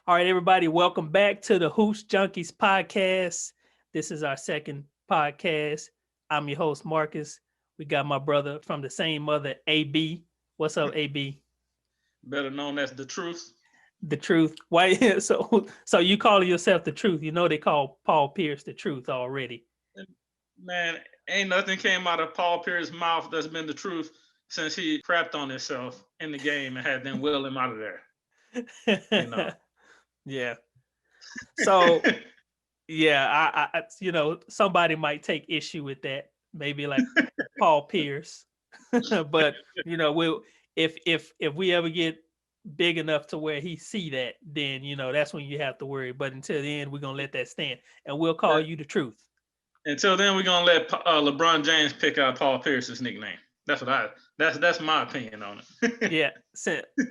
All right, everybody, welcome back to the Hoopz Junkiez Podcast. This is our second podcast. I'm your host, Marcus. We got my brother from the same mother, AB. What's up, AB? Better known as the truth. The truth. Why? So you call yourself the truth? You know they call Paul Pierce the truth already. Man, ain't nothing came out of Paul Pierce's mouth that's been the truth since he crapped on himself in the game and had them wheel him out of there. You know. Yeah. So yeah, I somebody might take issue with that. Maybe like Paul Pierce. But we'll if we ever get big enough to where he see that, then that's when you have to worry. But until then, we're gonna let that stand, and we'll call you the truth. Until then, we're gonna let LeBron James pick out Paul Pierce's nickname. That's my opinion on it. Yeah,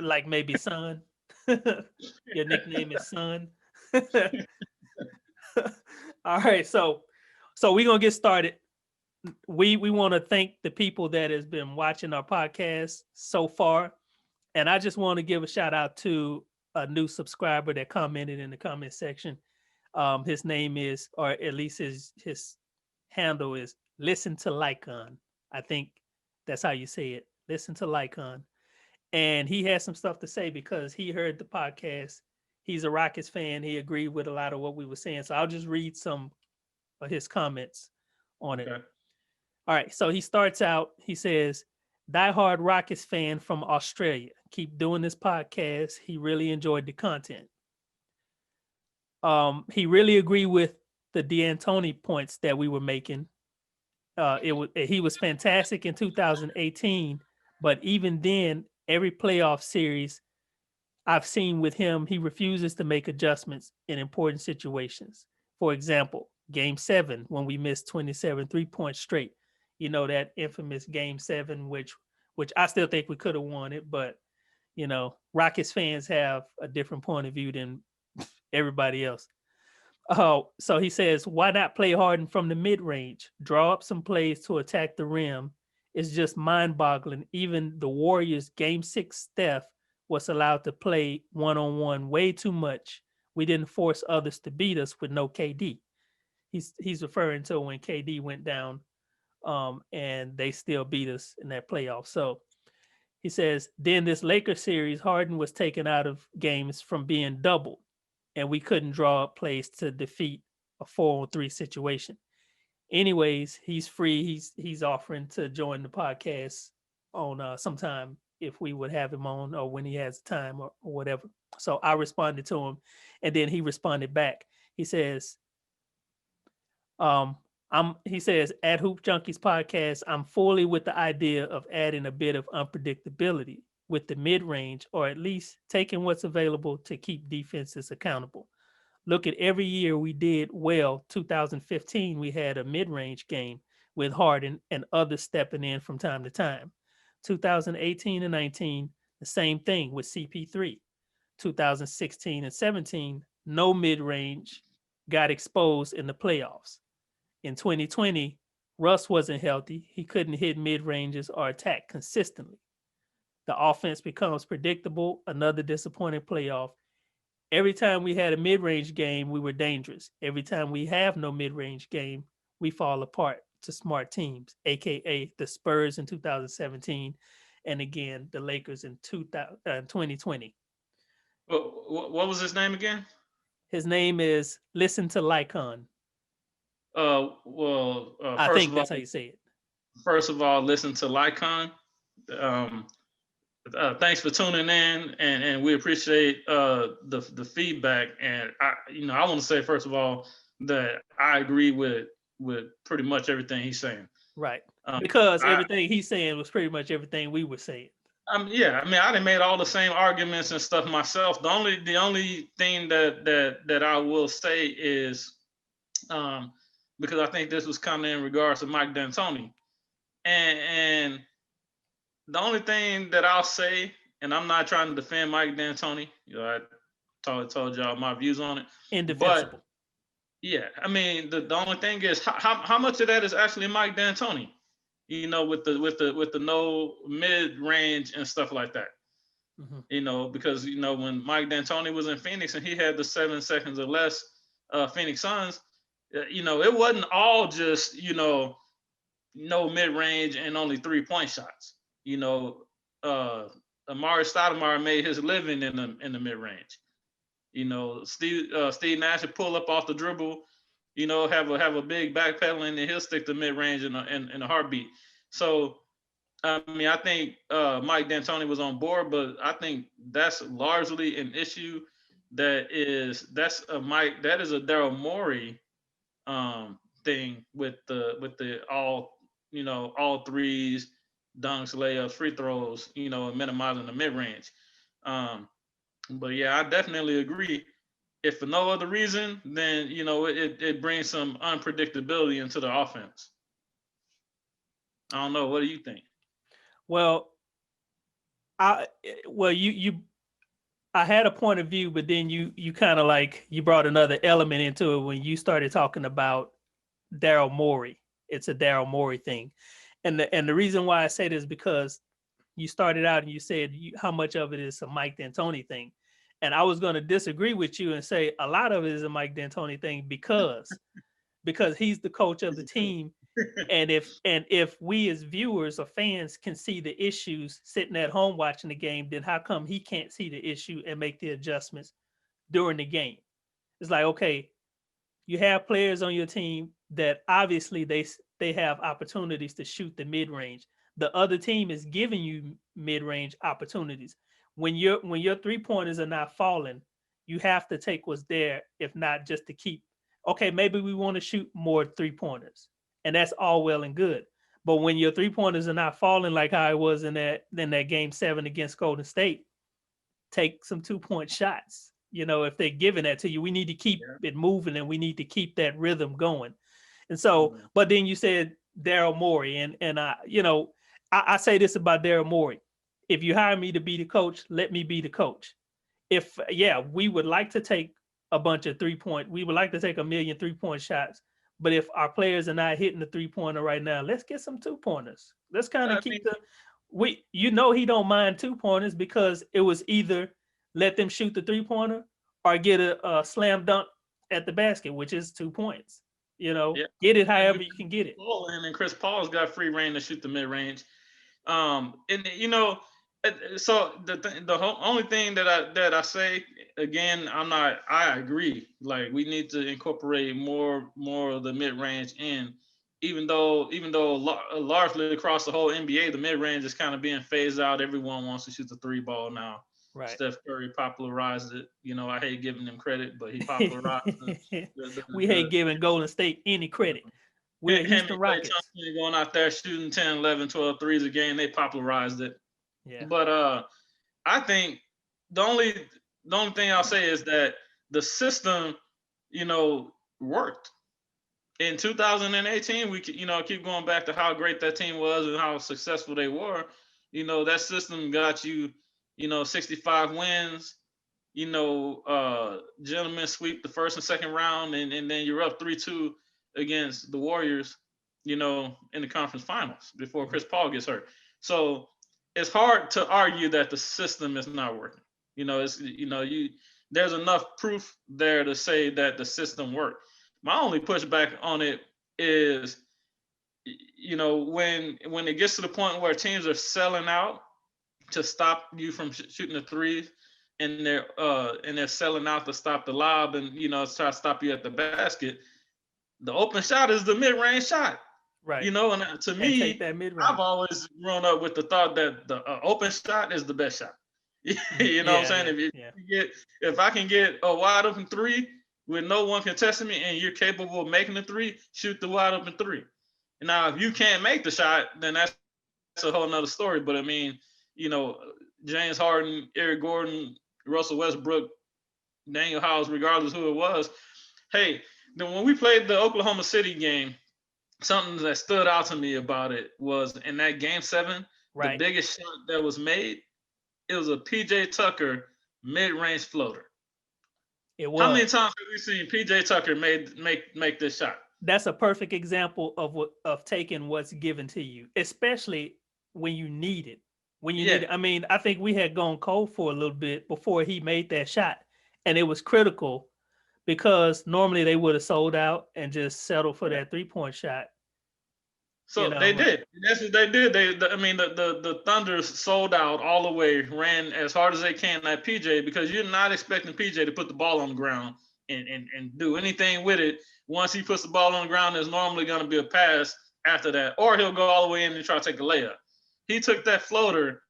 like maybe Son. Your nickname is Son. All right, so we're gonna get started. We want to thank the people that has been watching our podcast so far. And I just want to give a shout out to a new subscriber that commented in the comment section. His name is, or at least his handle is Listen to Lycon. I think that's how you say it. Listen to Lycon. And he has some stuff to say because he heard the podcast. He's a Rockets fan. He agreed with a lot of what we were saying. So I'll just read some of his comments on it. Okay. All right. So he starts out, he says, diehard Rockets fan from Australia. Keep doing this podcast. He really enjoyed the content. He really agreed with the D'Antoni points that we were making. He was fantastic in 2018, but even then, every playoff series I've seen with him, he refuses to make adjustments in important situations. For example, Game 7, when we missed 27 3-point straight. That infamous Game 7, which I still think we could have won it, but Rockets fans have a different point of view than everybody else. So he says, why not play Harden from the mid-range? Draw up some plays to attack the rim. It's just mind-boggling. Even the Warriors' Game 6 Steph was allowed to play one-on-one way too much. We didn't force others to beat us with no KD. He's referring to when KD went down, and they still beat us in that playoff. So he says, then this Lakers series, Harden was taken out of games from being doubled, and we couldn't draw up plays to defeat a 4-on-3 situation. Anyways, he's free. He's offering to join the podcast on sometime if we would have him on, or when he has time or whatever. So I responded to him, and then he responded back. He says, he says, at Hoopz Junkiez Podcast, I'm fully with the idea of adding a bit of unpredictability with the mid-range, or at least taking what's available to keep defenses accountable. Look at every year we did well. 2015, we had a mid-range game with Harden and others stepping in from time to time. 2018 and 19, the same thing with CP3. 2016 and 17, no mid-range got exposed in the playoffs. In 2020, Russ wasn't healthy. He couldn't hit mid-ranges or attack consistently. The offense becomes predictable, another disappointing playoff. Every time we had a mid-range game, we were dangerous. Every time we have no mid-range game, we fall apart to smart teams, a.k.a. the Spurs in 2017, and again, the Lakers in 2020. What was his name again? His name is Listen to Lycon. I think that's how you say it. First of all, listen to Lycon. Thanks for tuning in, and we appreciate the feedback. And I want to say first of all that I agree with pretty much everything he's saying. Right, because everything he's saying was pretty much everything we were saying. Yeah, I mean, I done made all the same arguments and stuff myself. The only thing that I will say is, because I think this was kind of in regards to Mike D'Antoni, and the only thing that I'll say, and I'm not trying to defend Mike D'Antoni, I told y'all my views on it. Indefensible. But yeah, I mean, the only thing is how much of that is actually Mike D'Antoni, with the no mid range and stuff like that. Because when Mike D'Antoni was in Phoenix and he had the 7 seconds or less Phoenix Suns, it wasn't all just no mid range and only 3-point shots. Amari Stoudemire made his living in the mid range. Steve Nash would pull up off the dribble, have a big backpedaling, and he'll stick the mid range in a heartbeat. So, I think Mike D'Antoni was on board, but I think that's largely an issue that is a Daryl Morey thing with the all threes, dunks, layups, free throws, and minimizing the mid range. But yeah, I definitely agree. If for no other reason, then it brings some unpredictability into the offense. I don't know. What do you think? Well, I had a point of view, but then you kind of you brought another element into it when you started talking about Daryl Morey. It's a Daryl Morey thing, and the reason why I say this is because you started out and you said how much of it is a Mike D'Antoni thing, and I was going to disagree with you and say a lot of it is a Mike D'Antoni thing because he's the coach of the team. And if we as viewers or fans can see the issues sitting at home watching the game, then how come he can't see the issue and make the adjustments during the game? It's like, okay, you have players on your team that obviously they have opportunities to shoot the mid-range. The other team is giving you mid-range opportunities. When your 3-pointers are not falling, you have to take what's there, if not just to keep, okay, maybe we want to shoot more 3-pointers. And that's all well and good. But when your 3-pointers are not falling like how it was in that game 7 against Golden State, take some 2-point shots. If they're giving that to you, we need to keep it moving and we need to keep that rhythm going. And so, but then you said Daryl Morey, and I say this about Daryl Morey. If you hire me to be the coach, let me be the coach. We would like to take a bunch of 3-point, we would like to take 1 million 3-point shots. But if our players are not hitting the 3-pointer right now, let's get some 2-pointers. Let's kind of keep he don't mind 2-pointers because it was either let them shoot the 3-pointer or get a slam dunk at the basket, which is 2 points. Get it however you can get it. And Chris Paul's got free reign to shoot the mid range. So the only thing that I say again, I agree. Like we need to incorporate more of the mid range in, even though largely across the whole NBA, the mid range is kind of being phased out. Everyone wants to shoot the 3 ball now. Right. Steph Curry popularized it. I hate giving him credit, but he popularized it. We hate giving Golden State any credit. We're Houston Rockets. Going out there shooting 10, 11, 12 threes a game, they popularized it. Yeah. But I think the only thing I'll say is that the system, worked. In 2018, we keep going back to how great that team was and how successful they were. That system got you, 65 wins. Gentlemen sweep the first and second round, and then you're up 3-2 against the Warriors, in the conference finals before Chris Paul gets hurt. So it's hard to argue that the system is not working. There's enough proof there to say that the system worked. My only pushback on it is, when it gets to the point where teams are selling out to stop you from shooting the threes, and they're selling out to stop the lob and try to stop you at the basket. The open shot is the mid-range shot. Right. And to me, I've always grown up with the thought that the open shot is the best shot. What I'm saying? If I can get a wide open 3 with no one contesting me and you're capable of making the 3, shoot the wide open 3. And now, if you can't make the shot, then that's a whole nother story. But I mean, James Harden, Eric Gordon, Russell Westbrook, Daniel House, regardless who it was. Hey, then when we played the Oklahoma City game, something that stood out to me about it was in that game 7, the biggest shot that was made, it was a PJ Tucker mid-range floater. It was. How many times have we seen PJ Tucker make this shot? That's a perfect example of taking what's given to you, especially when you need it. when you Yeah. need. I mean, I think we had gone cold for a little bit before he made that shot, and it was critical because normally they would have sold out and just settled for that 3-point shot. You So they know, did. That's what they did. I mean, the Thunder sold out all the way, ran as hard as they can at PJ because you're not expecting PJ to put the ball on the ground and do anything with it. Once he puts the ball on the ground, there's normally going to be a pass after that, or he'll go all the way in and try to take a layup. He took that floater.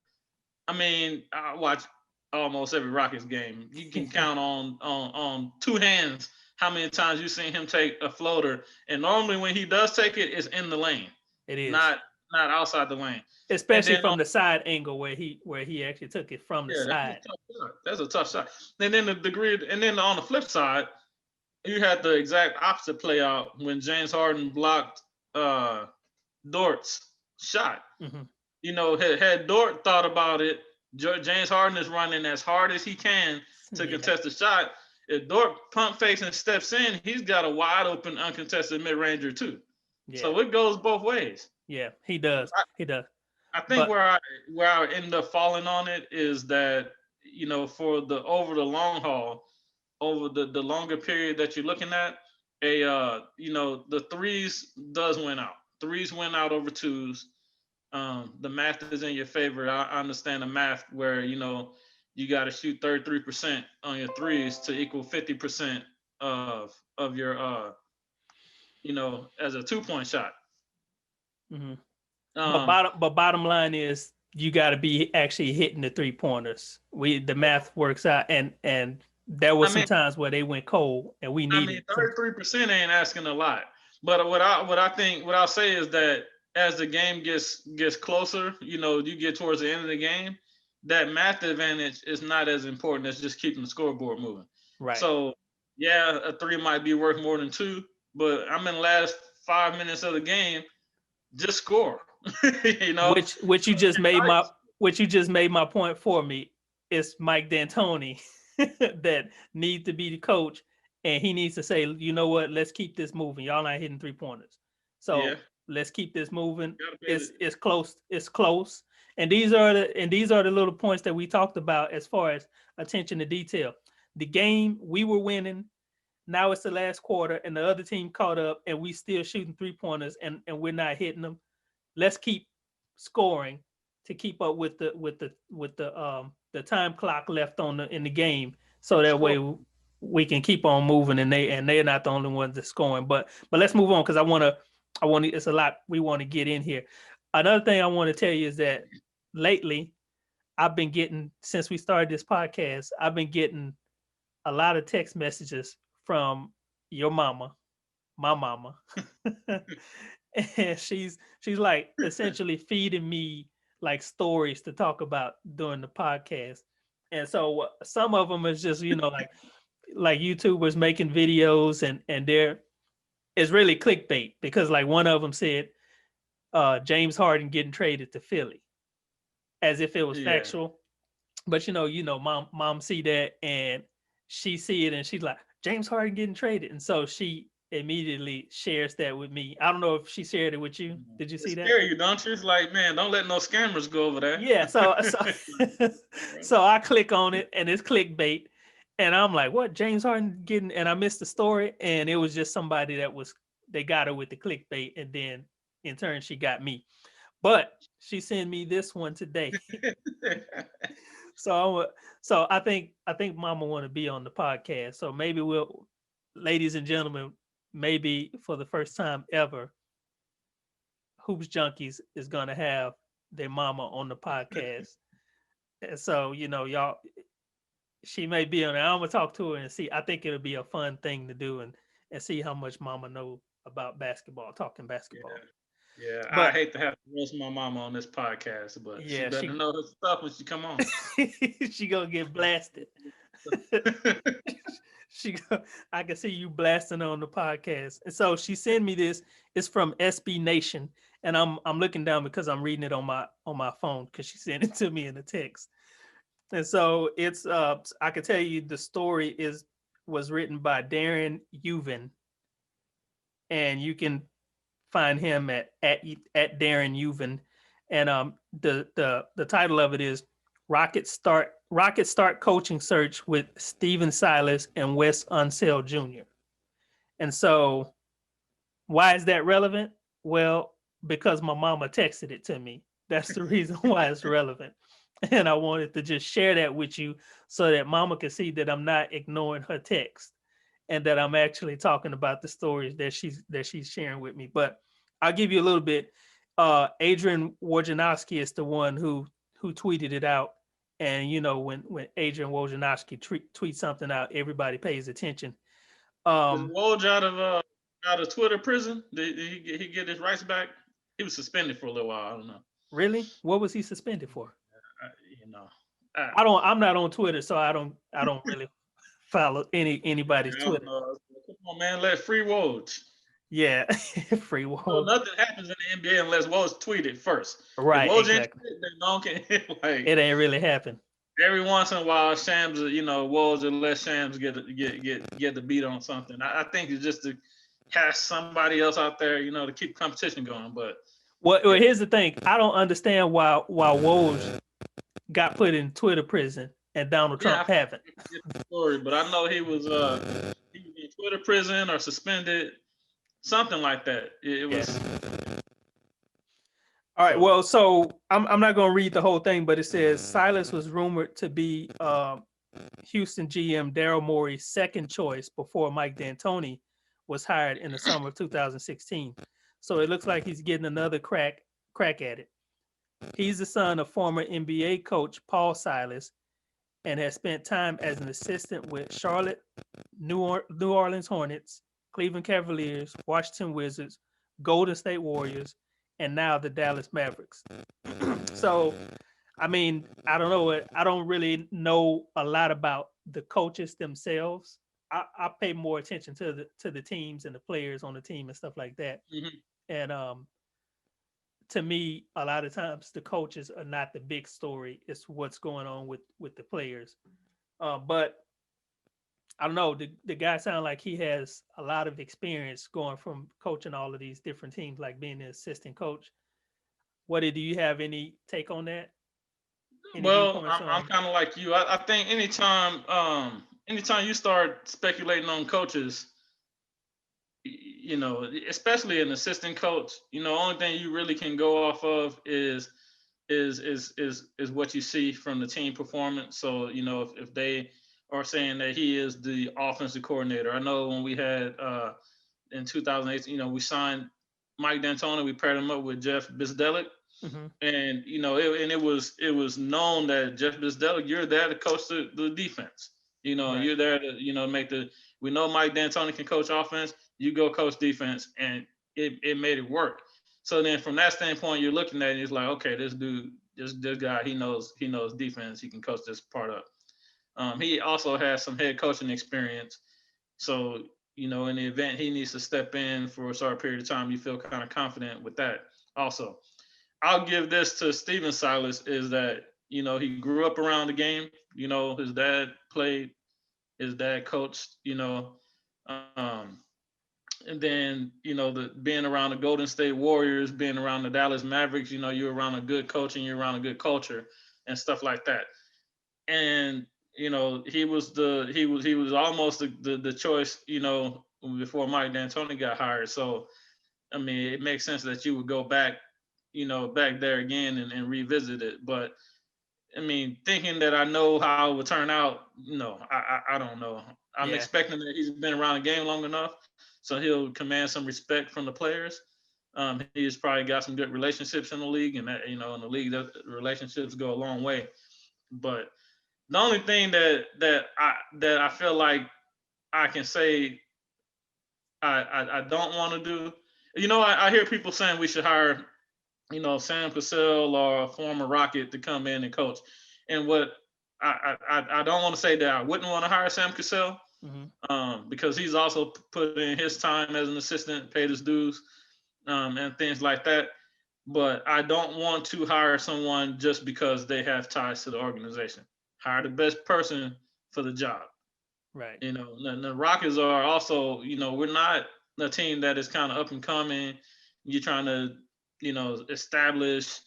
I mean, I watch almost every Rockets game. You can count on two hands how many times you've seen him take a floater. And normally when he does take it, it's in the lane. it is Not outside the lane. especially from the side angle where he actually took it from the side. That's a tough shot. And then on the flip side, you had the exact opposite play out when James Harden blocked Dort's shot. Mm-hmm. You know, had Dort thought about it, James Harden is running as hard as he can to contest the shot. If Dort pump fakes and steps in, he's got a wide open uncontested mid-ranger too. Yeah. So it goes both ways. Yeah, he does. He does. I think where I end up falling on it is that, you know, for over the long haul, over the longer period that you're looking at, you know, the threes does win out. Threes win out over twos. The math is in your favor. I understand the math where, you know, you got to shoot 33% on your threes to equal 50% of your you know, as a 2-point shot. Mm-hmm. But bottom line is you got to be actually hitting the 3-pointers. The math works out, and there was some times where they went cold, and we needed. 33% ain't asking a lot. But what I'll say is that as the game gets closer, you know, you get towards the end of the game, that math advantage is not as important as just keeping the scoreboard moving. Right. So yeah, a 3 might be worth more than 2, but I'm in the last 5 minutes of the game, just score. You know, which you just made my point for me. It's Mike D'Antoni that needs to be the coach, and he needs to say, you know what, let's keep this moving. Y'all not hitting 3-pointers, so let's keep this moving. It's close. It's close, and these are the little points that we talked about as far as attention to detail. The game we were winning. Now it's the last quarter, and the other team caught up, and we still shooting 3-pointers, and we're not hitting them. Let's keep scoring to keep up with the time clock left in the game, so that way we can keep on moving, and they're not the only ones that's scoring. But let's move on because I want it's a lot we want to get in here. Another thing I want to tell you is that lately I've been getting, since we started this podcast, I've been getting a lot of text messages from your mama, my mama. And she's like essentially feeding me like stories to talk about during the podcast. And so some of them is just, you know, like YouTubers making videos, and it's really clickbait, because like one of them said James Harden getting traded to Philly, as if it was factual. But you know, mom see that, and she see it, and she's like, James Harden getting traded. And so she immediately shares that with me. I don't know if she shared it with you. Did you see that? Scare you, don't you? It's like, man, don't let no scammers go over there. Yeah. So so I click on it, and it's clickbait, and I'm like, what? James Harden getting? And I missed the story, and it was just somebody they got her with the clickbait, and then in turn she got me. But she sent me this one today. So I think Mama want to be on the podcast. So maybe ladies and gentlemen, maybe for the first time ever, Hoopz Junkiez is gonna have their mama on the podcast. And so, you know, y'all, she may be on there. I'm gonna talk to her and see. I think it'll be a fun thing to do, and see how much mama know about basketball, talking basketball. Yeah, but I hate to have to roast my mama on this podcast, but she better know her stuff when she come on. She gonna get blasted. I can see you blasting on the podcast. And so she sent me this. It's from SB Nation, and I'm looking down because I'm reading it on my phone, because she sent it to me in a text. And so it's I can tell you the story was written by Darren Uven, and you can find him at Darren Uven, And the title of it is Rockets Start Coaching Search with Steven Silas and Wes Unseld Jr. And so, why is that relevant? Well, because my mama texted it to me. That's the reason why it's relevant. And I wanted to just share that with you so that mama can see that I'm not ignoring her text and that I'm actually talking about the stories that she's sharing with me. But I'll give you a little bit. Adrian Wojnarowski is the one who tweeted it out. And when Adrian Wojnarowski tweets something out, everybody pays attention. Is Woj out of Twitter prison? Did he get his rights back? He was suspended for a little while. I don't know. Really? What was he suspended for? I'm not on Twitter, so I don't really follow anybody's Twitter. Come on, man, let free Woj. Yeah, free Woj. So nothing happens in the NBA unless Woj tweeted first. Right, exactly. It ain't really happened. Every once in a while, Shams, Woj will let Shams get the beat on something. I think it's just to have somebody else out there, to keep competition going. But well, here's the thing: I don't understand why Woj got put in Twitter prison and Donald Trump haven't. Story, but I know he was in Twitter prison or suspended, something like that. It was. All right. Well, so I'm not going to read the whole thing, but it says Silas was rumored to be Houston GM Daryl Morey's second choice before Mike D'Antoni was hired in the summer of 2016. So it looks like he's getting another crack at it. He's the son of former NBA coach Paul Silas and has spent time as an assistant with Charlotte, New Orleans Hornets, Cleveland Cavaliers, Washington Wizards, Golden State Warriors, and now the Dallas Mavericks. So, I mean, I don't know. I don't really know a lot about the coaches themselves. I pay more attention to the teams and the players on the team and stuff like that. Mm-hmm. And to me, a lot of times the coaches are not the big story. It's what's going on with the players. But I don't know. The guy sounds like he has a lot of experience going from coaching all of these different teams, like being the assistant coach. Do you have any take on that? Well, I'm kind of like you. I think anytime you start speculating on coaches, especially an assistant coach, only thing you really can go off of is what you see from the team performance. So, if they are saying that he is the offensive coordinator. I know when we had in 2008, we signed Mike D'Antoni, we paired him up with Jeff Bzdelik. Mm-hmm. And it was known that Jeff Bzdelik, you're there to coach the defense. Right. You're there to we know Mike D'Antoni can coach offense. You go coach defense, and it made it work. So then from that standpoint, you're looking at it, and it's like, okay, this dude, this guy, he knows defense. He can coach this part up. He also has some head coaching experience. So, in the event he needs to step in for a short period of time, you feel kind of confident with that. Also, I'll give this to Steven Silas is that, he grew up around the game. His dad played, his dad coached, and then, being around the Golden State Warriors, being around the Dallas Mavericks, you're around a good coach and you're around a good culture and stuff like that. And, he was almost the choice, before Mike D'Antoni got hired. So, I mean, it makes sense that you would go back, back there again and revisit it. But, I mean, thinking that I know how it would turn out, no, I don't know. I'm expecting that he's been around the game long enough, so he'll command some respect from the players. He's probably got some good relationships in the league, and that, in the league, that relationships go a long way. But the only thing that I feel like I can say I don't want to do, I hear people saying we should hire, Sam Cassel or a former Rocket to come in and coach. And what I don't want to say that I wouldn't want to hire Sam Cassel, mm-hmm. Because he's also put in his time as an assistant, paid his dues, and things like that. But I don't want to hire someone just because they have ties to the organization. Hire the best person for the job. Right. The Rockets are also, we're not a team that is kind of up and coming. You're trying to, establish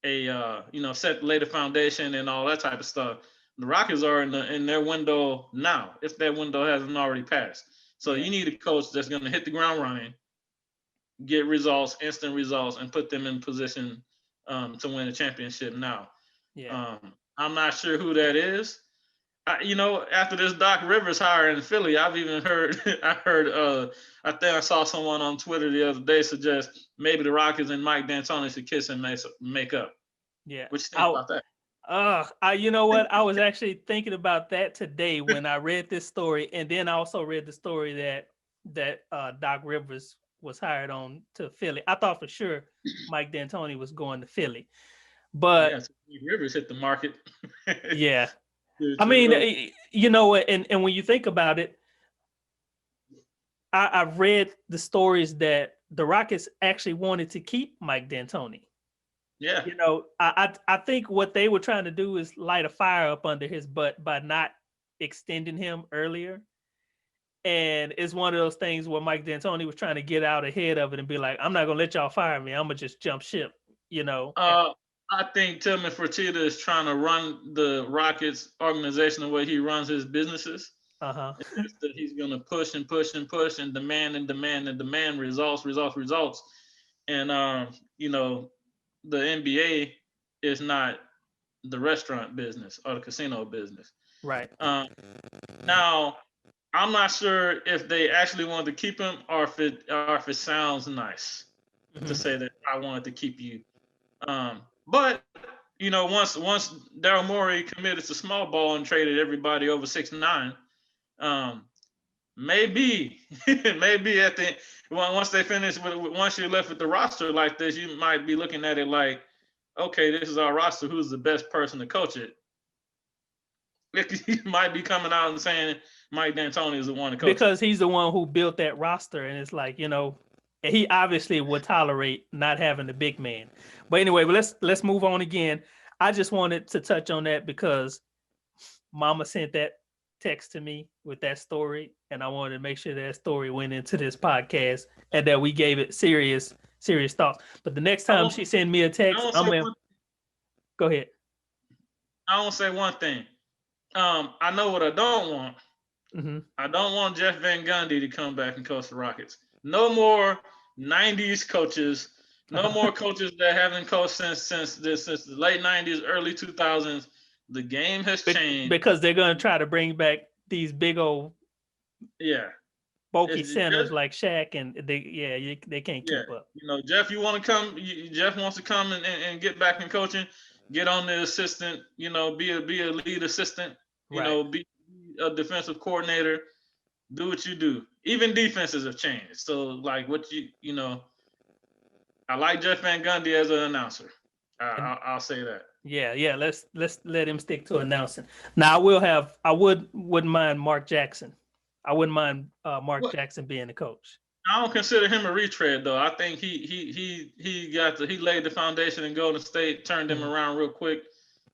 lay the foundation and all that type of stuff. The Rockets are in their window now, if that window hasn't already passed. So you need a coach that's going to hit the ground running, get results, instant results, and put them in position to win a championship now. Yeah. I'm not sure who that is. After this Doc Rivers hire in Philly, I've even heard, I think I saw someone on Twitter the other day suggest maybe the Rockets and Mike D'Antoni should kiss and make up. Yeah. What you think about that? You know what? I was actually thinking about that today when I read this story, and then I also read the story that Doc Rivers was hired on to Philly. I thought for sure Mike D'Antoni was going to Philly, but Rivers hit the market. Yeah. I mean, and when you think about it, I read the stories that the Rockets actually wanted to keep Mike D'Antoni. Yeah. I think what they were trying to do is light a fire up under his butt by not extending him earlier. And it's one of those things where Mike D'Antoni was trying to get out ahead of it and be like, I'm not going to let y'all fire me. I'm going to just jump ship, I think Tillman Fertitta is trying to run the Rockets organization the way he runs his businesses. Uh-huh. That he's going to push and push and push and demand and demand and demand results. And, the NBA is not the restaurant business or the casino business. Right. Now, I'm not sure if they actually wanted to keep him or if it sounds nice to say that I wanted to keep you. But once Daryl Morey committed to small ball and traded everybody over 6'9", maybe at the once they finish once you're left with the roster like this, you might be looking at it like, okay, this is our roster. Who's the best person to coach it? He might be coming out and saying Mike D'Antoni is the one to coach because he's the one who built that roster, and it's like, he obviously would tolerate not having the big man. But anyway, let's move on again. I just wanted to touch on that because Mama sent that text to me with that story, and I wanted to make sure that story went into this podcast and that we gave it serious thoughts. But the next time she send me a text, go ahead. I want to say one thing. I know what I don't want. Mm-hmm. I don't want Jeff Van Gundy to come back and coach the Rockets. No more 90s coaches. No more coaches that haven't coached since the late 90s, early 2000s. The game has changed. Because they're going to try to bring back these big old bulky centers like Shaq, and they can't keep up. Jeff, you want to come? Jeff wants to come and get back in coaching. Get on the assistant. Be a lead assistant. Be a defensive coordinator. Do what you do. Even defenses have changed. So, like, I like Jeff Van Gundy as an announcer. I'll say that. Yeah. Let's let him stick to announcing. Now, I wouldn't mind Mark Jackson. I wouldn't mind Mark Jackson being the coach. I don't consider him a retread though. I think he laid the foundation in Golden State, turned them around real quick,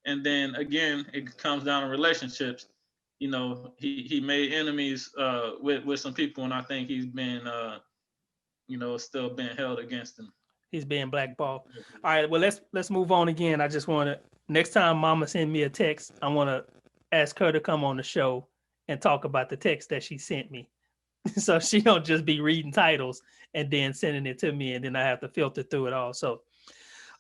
and then again it comes down to relationships. He made enemies with some people, and I think he's been still being held against him. He's being blackballed. All right, well let's move on again. I just want to, next time Mama send me a text, I want to ask her to come on the show and talk about the text that she sent me. So she don't just be reading titles and then sending it to me, and then I have to filter through it all. So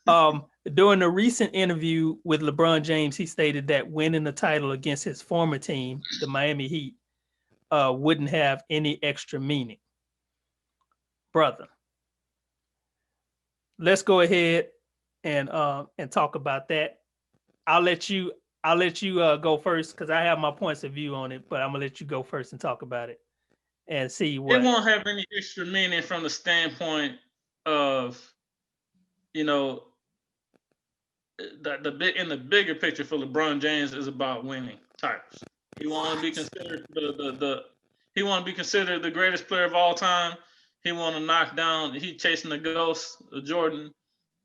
during a recent interview with LeBron James, he stated that winning the title against his former team, the Miami Heat, wouldn't have any extra meaning. Brother, let's go ahead and talk about that. I'll let you go first because I have my points of view on it, but I'm gonna let you go first and talk about it and see what. It won't have any extra meaning from the standpoint of, the bigger picture for LeBron James is about winning titles. He want to be considered he want to be considered the greatest player of all time. He want to knock down. He chasing the ghost of Jordan.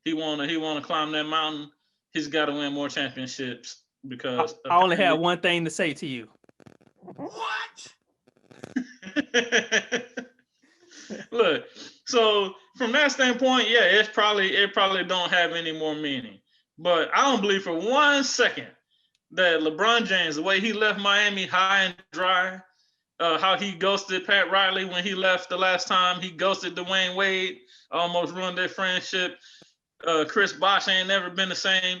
He want to climb that mountain. He's got to win more championships because I only have one thing to say to you. What? Look, so from that standpoint, it probably don't have any more meaning. But I don't believe for 1 second that LeBron James, the way he left Miami high and dry, how he ghosted Pat Riley when he left the last time, he ghosted Dwayne Wade, almost ruined their friendship. Chris Bosh ain't never been the same.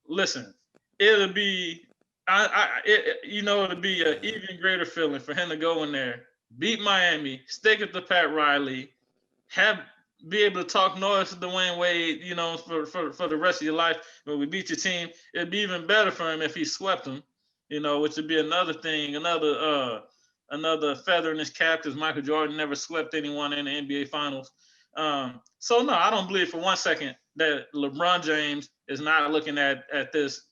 Listen, it'll be, it'll be an even greater feeling for him to go in there, beat Miami, stick it to Pat Riley, be able to talk noise to Dwayne Wade, for the rest of your life. When we beat your team, it'd be even better for him if he swept them, which would be another thing, another feather in his cap, because Michael Jordan never swept anyone in the NBA Finals. So no, I don't believe for 1 second that LeBron James is not looking at this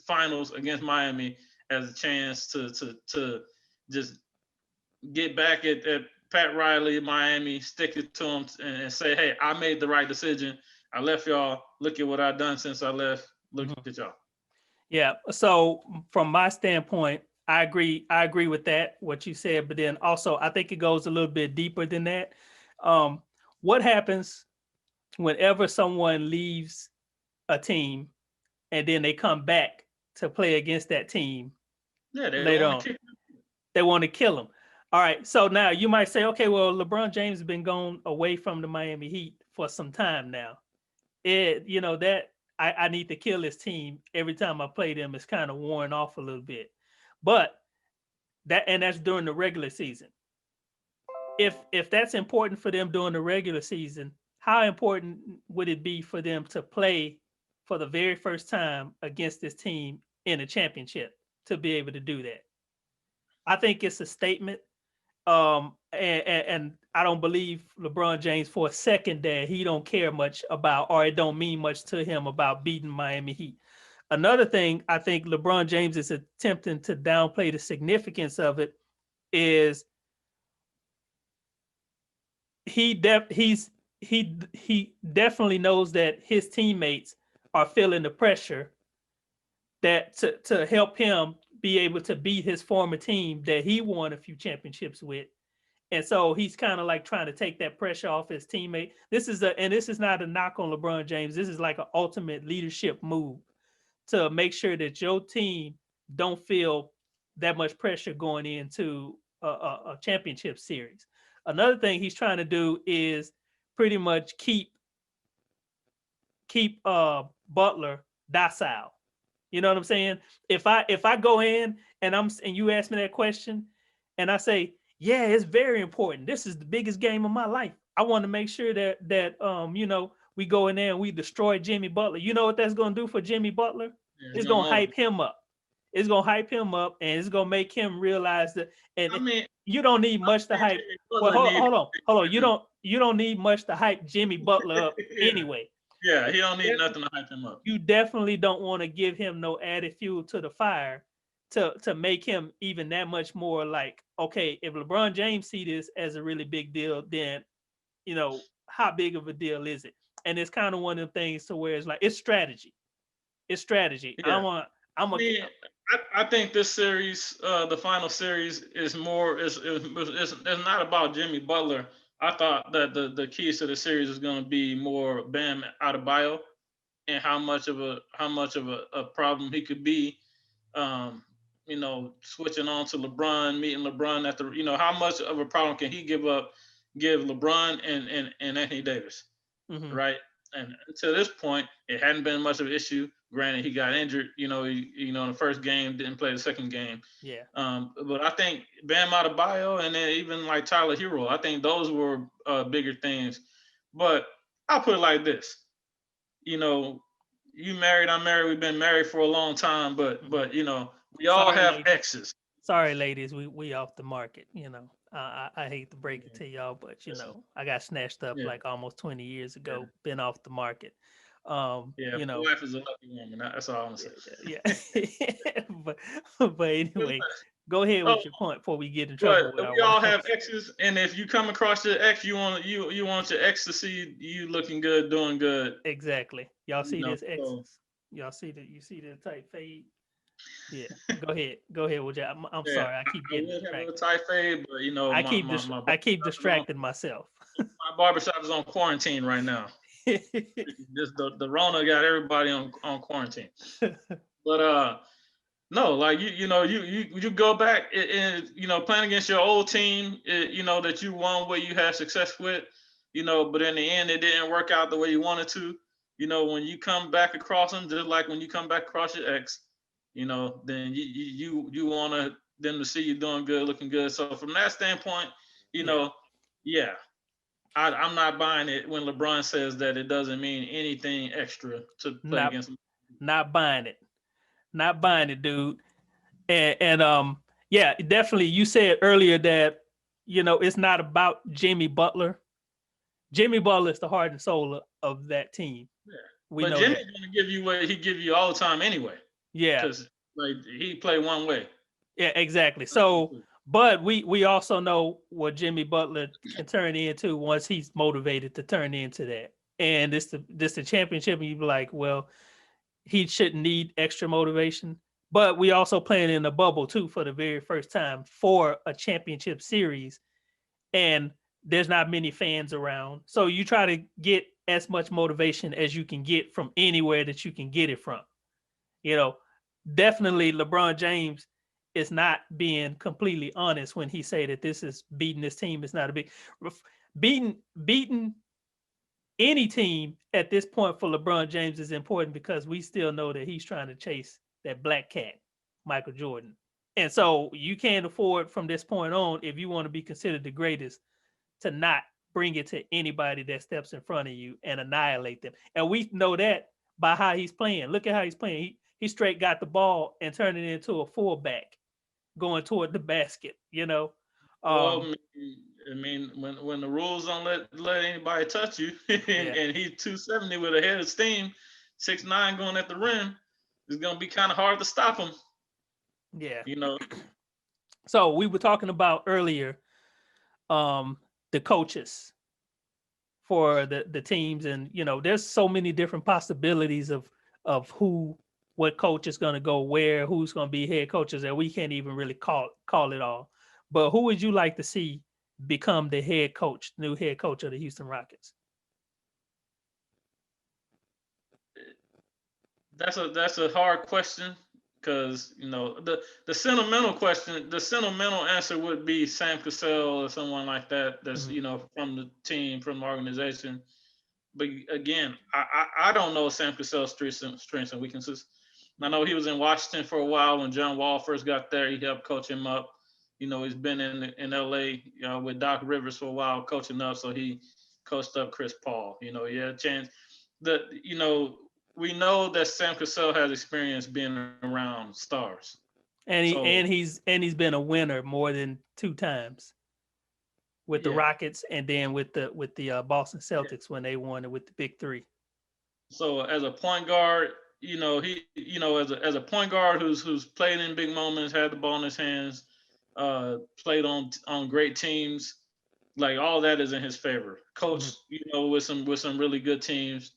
finals against Miami as a chance to just get back at Pat Riley, Miami, stick it to him and say, hey, I made the right decision. I left y'all. Look at what I've done since I left. Look at y'all. Yeah. So from my standpoint, I agree with that, what you said, but then also I think it goes a little bit deeper than that. What happens whenever someone leaves a team and then they come back to play against that team? Yeah, later on. They want to kill him. All right. So now you might say, okay, well, LeBron James has been gone away from the Miami Heat for some time now. That I need to kill this team every time I play them. It's kind of worn off a little bit. But that's during the regular season. If that's important for them during the regular season, how important would it be for them to play for the very first time against this team in a championship to be able to do that? I think it's a statement. And I don't believe LeBron James for a second that he don't care much about, or it don't mean much to him about beating Miami Heat. Another thing I think LeBron James is attempting to downplay the significance of it is he definitely knows that his teammates are feeling the pressure that to help him be able to beat his former team that he won a few championships with. And so he's kind of like trying to take that pressure off his teammate. This is not a knock on LeBron James. This is like an ultimate leadership move to make sure that your team don't feel that much pressure going into a championship series. Another thing he's trying to do is pretty much keep Butler docile. You know what I'm saying? If I go in and you ask me that question and I say, yeah, it's very important. This is the biggest game of my life. I want to make sure that we go in there and we destroy Jimmy Butler. You know what that's going to do for Jimmy Butler? Yeah, it's going to hype him up. It's going to hype him up, and it's going to make him realize that. And you don't need much to hype. Well, hold on. You don't need much to hype Jimmy Butler up anyway. Yeah, he don't need nothing to hype him up. You definitely don't want to give him no added fuel to the fire to make him even that much more like, okay, if LeBron James see this as a really big deal, then, how big of a deal is it? And it's kind of one of the things to where it's like, it's strategy. It's strategy. Yeah. I think this series, the final series, is not about Jimmy Butler. I thought that the keys to the series is going to be more Bam Adebayo and how much of a problem he could be. Switching on to LeBron, meeting LeBron at how much of a problem can he give LeBron and Anthony Davis, right? And to this point, it hadn't been much of an issue. Granted, he got injured, in the first game, didn't play the second game. Yeah. But I think Bam Adebayo and then even like Tyler Hero, I think those were bigger things. But I'll put it like this, you married, I'm married, we've been married for a long time, but we all have exes. Sorry, ladies, we off the market. I hate to break it to y'all, but I got snatched up like almost 20 years ago. Yeah. Been off the market. My wife is a lucky woman. That's all I'm gonna say. Yeah. but anyway, go ahead with your point before we get in trouble. But we all have exes, and if you come across your ex, you want your ex to see you looking good, doing good. Exactly. Y'all see this exes? Y'all see that? You see the tight fade? Yeah, go ahead. Well, I'm sorry. I keep getting distracted. A tight fade, but I keep distracting myself. My barbershop is on quarantine right now. Just the Rona got everybody on quarantine. But no, like you go back and playing against your old team, that you won what you had success with, but in the end it didn't work out the way you wanted to. When you come back across them, just like when you come back across your ex, then you want them to see you doing good, looking good. So from that standpoint, yeah, I'm not buying it when LeBron says that it doesn't mean anything extra to play against them. Not buying it, dude. And yeah, definitely. You said earlier that it's not about Jimmy Butler. Jimmy Butler is the heart and soul of that team. Yeah. But Jimmy's going to give you what he give you all the time anyway. Yeah. Because like he play one way. Yeah, exactly. So, but we also know what Jimmy Butler can turn into once he's motivated to turn into that. And this the championship, and you be like, well, he shouldn't need extra motivation. But we also playing in the bubble too for the very first time for a championship series. And there's not many fans around. So you try to get as much motivation as you can get from anywhere that you can get it from. Definitely LeBron James is not being completely honest when he say that this is beating this team. It's not a big beating any team at this point for LeBron James is important because we still know that he's trying to chase that black cat, Michael Jordan. And so you can't afford from this point on, if you want to be considered the greatest, to not bring it to anybody that steps in front of you and annihilate them. And we know that by how he's playing. Look at how he's playing. He straight got the ball and turned it into a fullback going toward the basket, Well, I mean, when the rules don't let anybody touch you, and he's 270 with a head of steam, 6'9" going at the rim, it's gonna be kind of hard to stop him. Yeah. So we were talking about earlier, the coaches for the teams, and there's so many different possibilities of what coach is going to go where, who's going to be head coaches, that we can't even really call it all. But who would you like to see become the new head coach of the Houston Rockets? That's a hard question because the sentimental answer would be Sam Cassel or someone like that. That's from the team, from the organization. But again, I don't know Sam Cassell's strengths and weaknesses. I know he was in Washington for a while when John Wall first got there. He helped coach him up. He's been in LA with Doc Rivers for a while, coaching up. So he coached up Chris Paul. He had a chance. We know that Sam Cassell has experience being around stars. And he's been a winner more than 2 times with the Rockets, and then with the Boston Celtics when they won it with the Big Three. So as a point guard, as a point guard who's played in big moments, had the ball in his hands, played on great teams, like all that is in his favor. Coach, with some really good teams,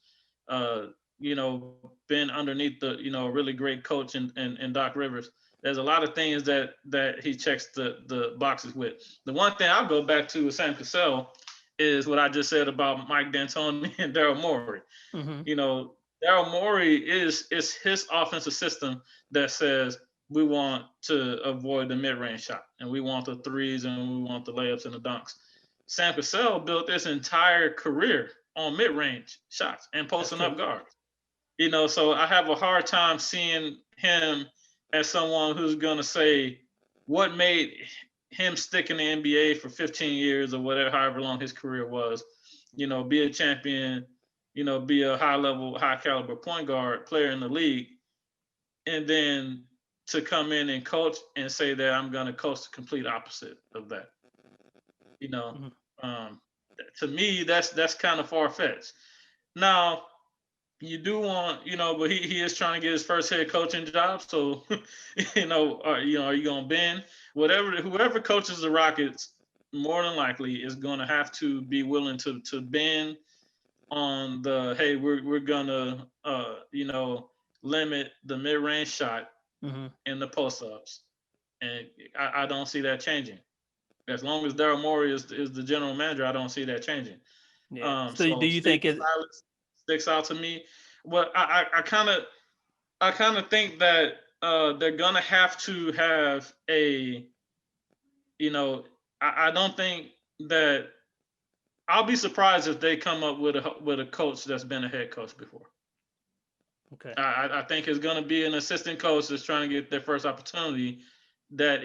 been underneath the really great coach and Doc Rivers. There's a lot of things that he checks the boxes with. The one thing I'll go back to with Sam Cassell is what I just said about Mike D'Antoni and Daryl Morey. Daryl Morey is his offensive system that says we want to avoid the mid-range shot, and we want the threes, and we want the layups and the dunks. Sam Cassell built this entire career on mid-range shots and posting up guards. So I have a hard time seeing him as someone who's going to say what made him stick in the NBA for 15 years or whatever, however long his career was, be a champion, be a high caliber point guard player in the league, and then to come in and coach and say that I'm going to coach the complete opposite of that. To me, that's kind of far-fetched. Now, you do want, but he is trying to get his first head coaching job. So, are you going to bend? Whoever coaches the Rockets, more than likely is going to have to be willing to bend on the, hey, we're going to, limit the mid-range shot and the post-ups. And I don't see that changing. As long as Daryl Morey is the general manager, I don't see that changing. Yeah. So do you think sticks out to me. But I kind of think that they're gonna have to have a, I don't think that I'll be surprised if they come up with a coach that's been a head coach before. Okay. I think it's gonna be an assistant coach that's trying to get their first opportunity that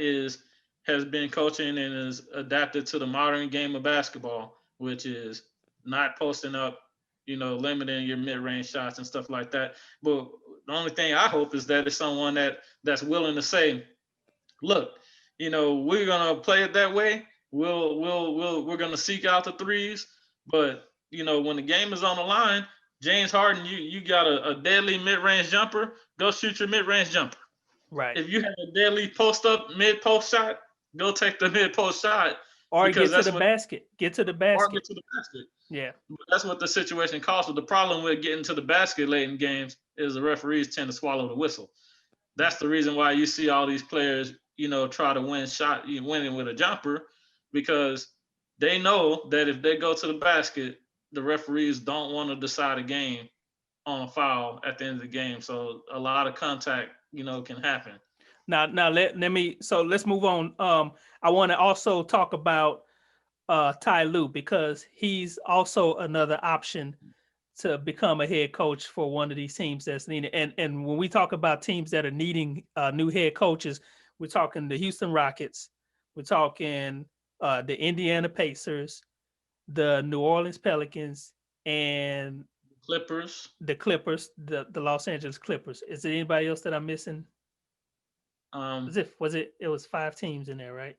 has been coaching and is adapted to the modern game of basketball, which is not posting up, limiting your mid-range shots and stuff like that. But the only thing I hope is that it's someone that's willing to say, look, we're gonna play it that way. We're gonna seek out the threes, but when the game is on the line, James Harden, you got a deadly mid-range jumper, go shoot your mid-range jumper. Right. If you have a deadly post-up mid-post shot, go take the mid-post shot. Or get to the basket. Get to the basket. Or get to the basket. Yeah. But that's what the situation calls for. The problem with getting to the basket late in games is the referees tend to swallow the whistle. That's the reason why you see all these players, try to winning with a jumper, because they know that if they go to the basket, the referees don't want to decide a game on a foul at the end of the game. So a lot of contact, can happen. Now let's move on. I want to also talk about Ty Lue, because he's also another option to become a head coach for one of these teams that's needed. And when we talk about teams that are needing new head coaches, we're talking the Houston Rockets, we're talking the Indiana Pacers, the New Orleans Pelicans, and the Los Angeles Clippers. Is there anybody else that I'm missing? It was 5 teams in there, right?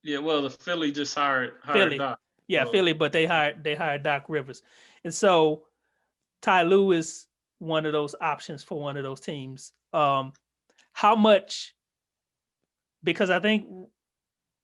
Yeah, well, the Philly just hired Philly. Doc. Yeah, so. Philly, but they hired Doc Rivers. And so Ty Lue is one of those options for one of those teams. How much, because I think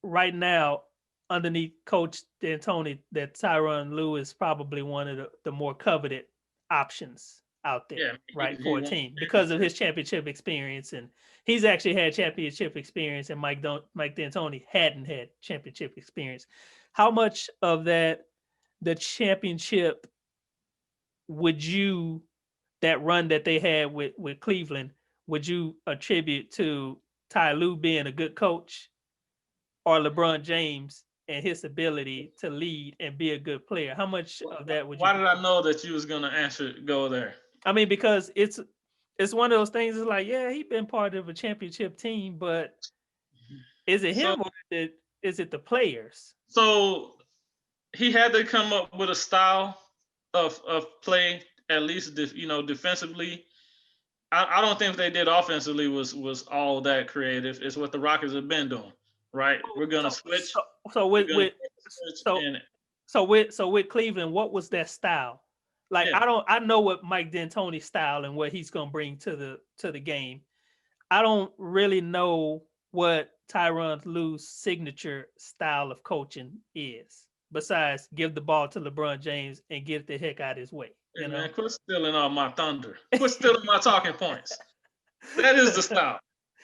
right now, underneath Coach D'Antoni, that Tyronn Lue is probably one of the more coveted options out there, right, for a team because of his championship experience. And he's actually had championship experience, and Mike D'Antoni hadn't had championship experience. How much of the championship that run that they had with Cleveland, would you attribute to Ty Lue being a good coach, or LeBron James and his ability to lead and be a good player? How much of that would you? Why did I know that you was gonna go there? I mean, because it's one of those things. It's like, yeah, he's been part of a championship team, but is it him or is it the players? So he had to come up with a style of play, at least defensively. I don't think what they did offensively was all that creative. It's what the Rockets have been doing, right? We're gonna switch. So with Cleveland, what was that style? Like, yeah. I know what Mike D'Antoni's style and what he's gonna bring to the game. I don't really know what Tyronn Lue's signature style of coaching is, besides give the ball to LeBron James and get the heck out of his way. Hey, man, quit stealing all my thunder. Quit stealing my talking points. That is the style.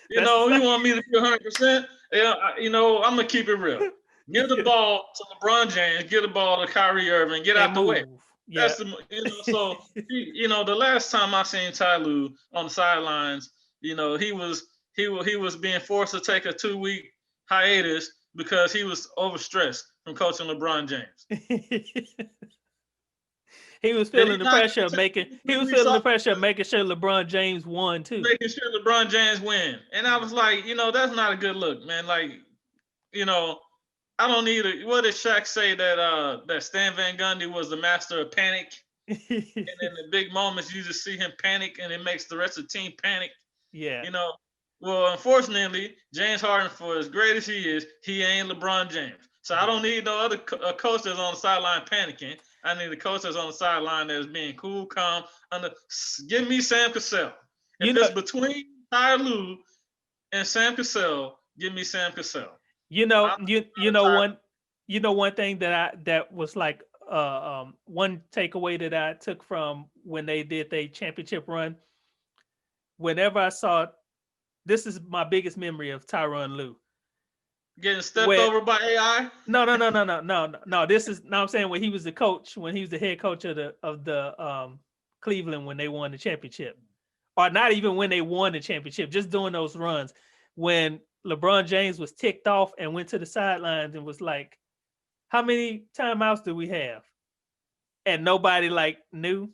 You want me to be 100%? I'm gonna keep it real. Give the ball to LeBron James. Give the ball to Kyrie Irving. Get out the way. Yeah. That's so the last time I seen Ty Lue on the sidelines, he was being forced to take a 2-week hiatus because he was overstressed from coaching LeBron James. He was feeling the pressure of making sure LeBron James won too. Making sure LeBron James win. And I was like, that's not a good look, man. Like, I don't need what did Shaq say that Stan Van Gundy was the master of panic? And in the big moments you just see him panic and it makes the rest of the team panic. Yeah. Well, unfortunately, James Harden, for as great as he is, he ain't LeBron James. So I don't need no other coach that's on the sideline panicking. I need a coach that's on the sideline that's being cool, calm. Give me Sam Cassel. If it's between Ty Lue and Sam Cassel, give me Sam Cassel. One thing that was like one takeaway that I took from when they did their championship run. Whenever I saw, this is my biggest memory of Tyronn Lue. Getting stepped over by AI? No. This is I'm saying when he was the coach, when he was the head coach of the Cleveland when they won the championship, or not even when they won the championship, just doing those runs. When LeBron James was ticked off and went to the sidelines and was like, "How many timeouts do we have?" And nobody like knew,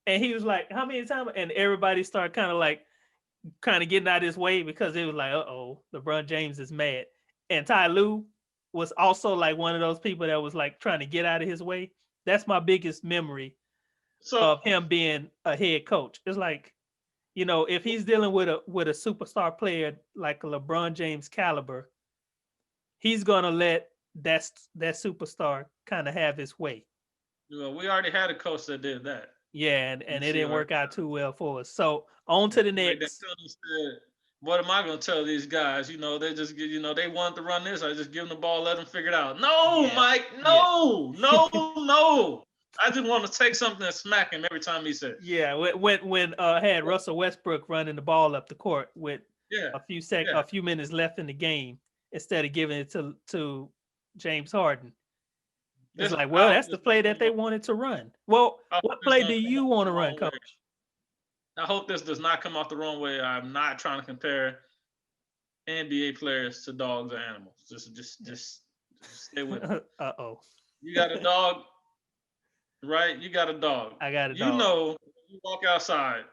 and he was like, "How many times?" And everybody started kind of getting out of his way because it was like, "Uh-oh, LeBron James is mad." And Ty Lue was also like one of those people that was like trying to get out of his way. That's my biggest memory of him being a head coach. It's like, if he's dealing with a superstar player like a LeBron James caliber, he's gonna let that superstar kind of have his way. Well, we already had a coach that did that. Yeah, and it didn't work out too well for us. So on to the next. What am I going to tell these guys? They just get, they want to run this. I just give them the ball, let them figure it out. No, yeah. Mike, no. I just want to take something and smack him every time he said. Yeah, when had Russell Westbrook running the ball up the court with a few minutes left in the game instead of giving it to James Harden. It's like, well, that's the play that they wanted to run. Well, what play do you want to run, Coach? I hope this does not come off the wrong way. I'm not trying to compare NBA players to dogs or animals. Just stay with me. Uh-oh. You got a dog, right? You got a dog. I got a dog. You walk outside,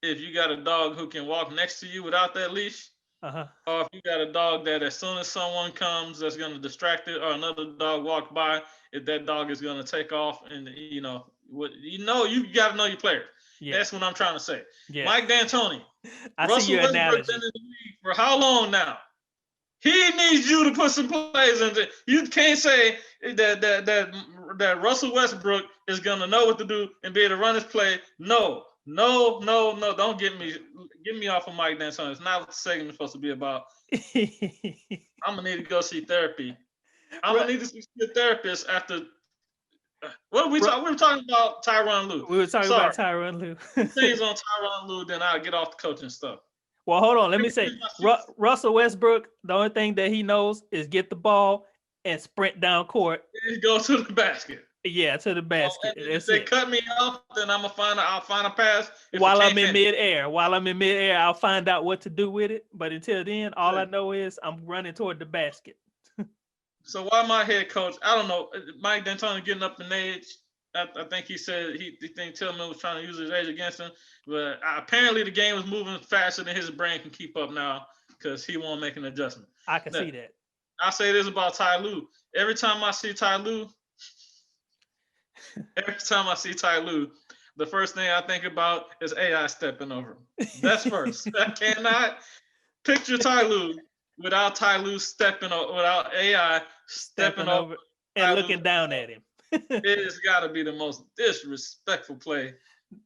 if you got a dog who can walk next to you without that leash, or if you got a dog that as soon as someone comes that's going to distract it, or another dog walk by, if that dog is going to take off, and you got to know your players. Yeah. That's what I'm trying to say. Yeah. Mike D'Antoni. Russell Westbrook been in the league for how long now? He needs you to put some plays into. You can't say that Russell Westbrook is gonna know what to do and be able to run his play. No. Don't get me off of Mike D'Antoni. It's not what the segment is supposed to be about. I'm gonna need to go see therapy. I'm gonna need to see a therapist after. What are we talking? We were talking about Tyronn Lue. We were talking about Tyronn Lue. Things on Tyronn Lue, then I'll get off the coaching stuff. Well, hold on. Let me say, Russell Westbrook, the only thing that he knows is get the ball and sprint down court. He goes to the basket. Yeah, to the basket. If they cut me off, then I'll find a pass. While I'm in midair, I'll find out what to do with it. But until then, all I know is I'm running toward the basket. So why my head coach? I don't know. Mike D'Antoni getting up in age. I think he said he think Tillman was trying to use his age against him, but apparently the game was moving faster than his brain can keep up now because he won't make an adjustment. I can see that. I say this about Ty Lue. Every time I see Ty Lue, the first thing I think about is AI stepping over him. That's first. I cannot picture Ty Lue without without AI stepping over and looking down at him. It has got to be the most disrespectful play.